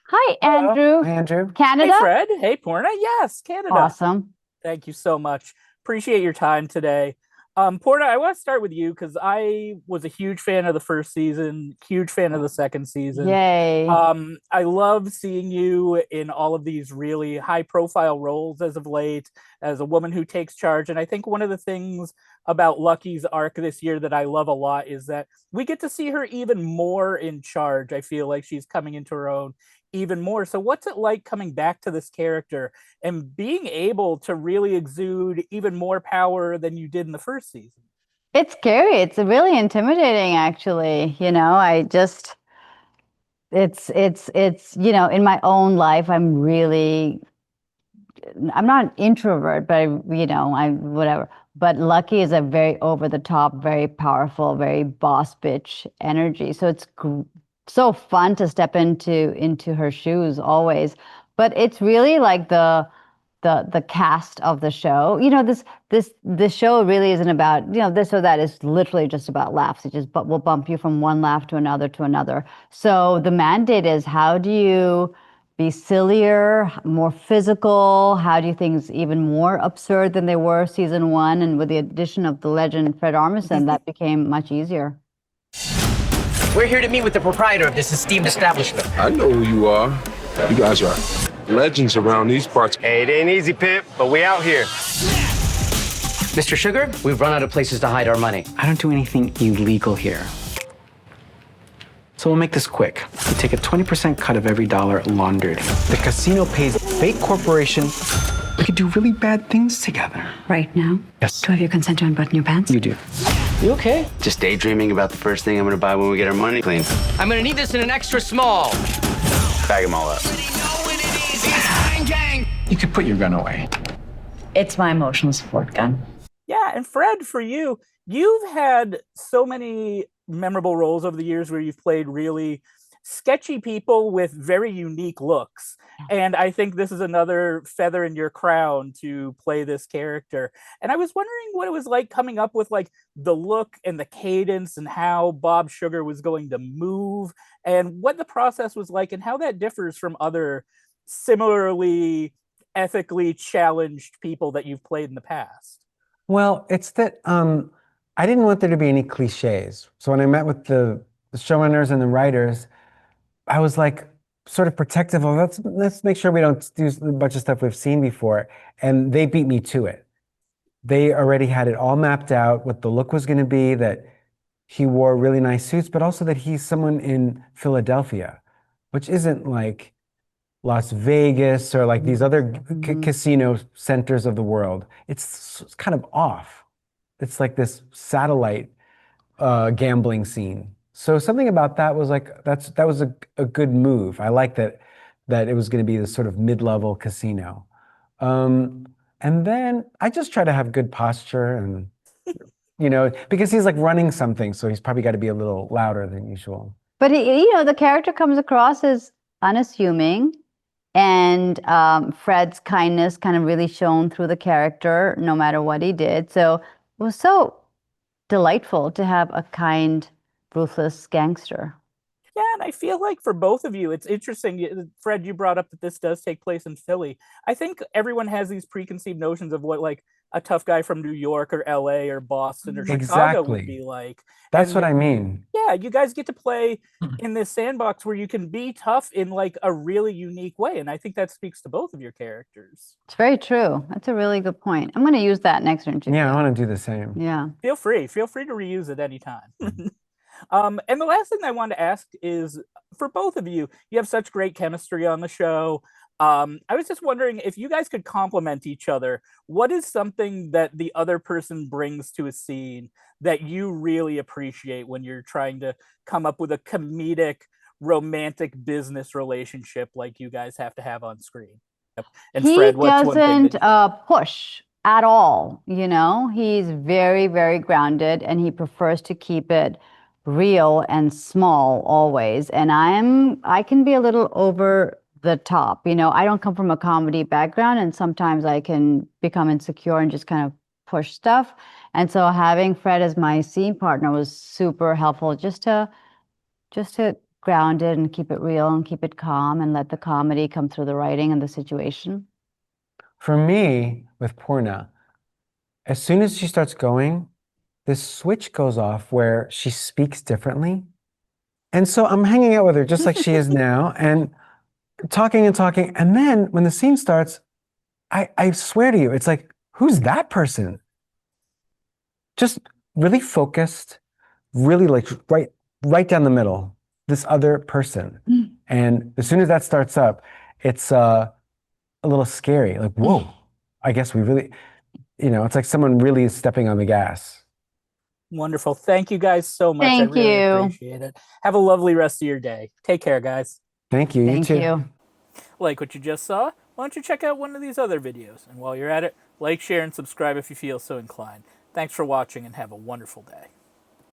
Hi, Hello. Andrew. Hi, Andrew. Hey, Canada? Fred. Hey, Poorna. Yes, Canada. Awesome. Thank you so much. Appreciate your time today. Poorna, I want to start with you because I was a huge fan of the first season, huge fan of the second season. Yay. I love seeing you in all of these really high profile roles as of late, as a woman who takes charge. And I think one of the things about Lucky's arc this year that I love a lot is that we get to see her even more in charge. I feel like she's coming into her own even more. So, what's it like coming back to this character and being able to really exude even more power than you did in the first season? It's scary. It's really intimidating, actually. In my own life, I'm not an introvert, but whatever. But Lucky is a very over the top, very powerful, very boss bitch energy. So it's so fun to step into her shoes always. But it's really like the cast of the show. This show really isn't about, this or that. Is literally just about laughs. It just but will bump you from one laugh to another to another. So the mandate is, how do you be sillier, more physical? How do you things even more absurd than they were season one? And with the addition of the legend Fred Armisen, that became much easier. We're here to meet with the proprietor of this esteemed establishment. I know who you are. You guys are legends around these parts. Hey, it ain't easy, Pimp, but we out here. Mr. Sugar, we've run out of places to hide our money. I don't do anything illegal here. So we'll make this quick. We take a 20% cut of every dollar laundered. The casino pays a fake corporation. We could do really bad things together. Right now? Yes. Do I have your consent to unbutton your pants? You do. You okay? Just daydreaming about the first thing I'm gonna buy when we get our money clean. I'm gonna need this in an extra small. Bag them all up. You could put your gun away. It's my emotional support gun. Yeah, and Fred, for you, you've had so many memorable roles over the years where you've played really sketchy people with very unique looks. And I think this is another feather in your crown to play this character. And I was wondering what it was like coming up with like the look and the cadence and how Bob Sugar was going to move and what the process was like and how that differs from other similarly ethically challenged people that you've played in the past. Well, it's that I didn't want there to be any cliches. So when I met with the showrunners and the writers, I was like sort of protective of let's make sure we don't do a bunch of stuff we've seen before. And they beat me to it. They already had it all mapped out, what the look was going to be, that he wore really nice suits, but also that he's someone in Philadelphia, which isn't like Las Vegas or like these other casino centers of the world. It's kind of off. It's like this satellite gambling scene. So something about that was like that was a good move. I like that it was going to be this sort of mid-level casino. And then I just try to have good posture and because he's like running something, so he's probably got to be a little louder than usual. But the character comes across as unassuming, and Fred's kindness kind of really shone through the character, no matter what he did. So it was so delightful to have a kind, ruthless gangster. Yeah, and I feel like for both of you, it's interesting. Fred, you brought up that this does take place in Philly. I think everyone has these preconceived notions of what like a tough guy from New York or LA or Boston or Chicago would be like. That's what I mean. Yeah, you guys get to play in this sandbox where you can be tough in like a really unique way. And I think that speaks to both of your characters. It's very true. That's a really good point. I'm going to use that next interview. Yeah, I want to do the same. Yeah. Feel free to reuse it anytime. And the last thing I wanted to ask is, for both of you, you have such great chemistry on the show. I was just wondering if you guys could complement each other. What is something that the other person brings to a scene that you really appreciate when you're trying to come up with a comedic, romantic business relationship like you guys have to have on screen? And he Fred, what's doesn't push at all. He's very, very grounded, and he prefers to keep it real and small always. And I can be a little over the top. I don't come from a comedy background, and sometimes I can become insecure and just kind of push stuff. And so having Fred as my scene partner was super helpful, just to grounded and keep it real and keep it calm and let the comedy come through the writing and the situation? For me, with Poorna, as soon as she starts going, this switch goes off where she speaks differently. And so I'm hanging out with her just like she is now and talking and talking. And then when the scene starts, I swear to you, it's like, who's that person? Just really focused, really like right down the middle, this other person. And as soon as that starts up, it's a little scary. Like, whoa, I guess we really, it's like someone really is stepping on the gas. Wonderful. Thank you guys so much. Thank I really you. appreciate it. Have a lovely rest of your day. Take care, guys. Thank you. You Thank too. you. Like what you just saw? Why don't you check out one of these other videos? And while you're at it, like, share, and subscribe if you feel so inclined. Thanks for watching and have a wonderful day.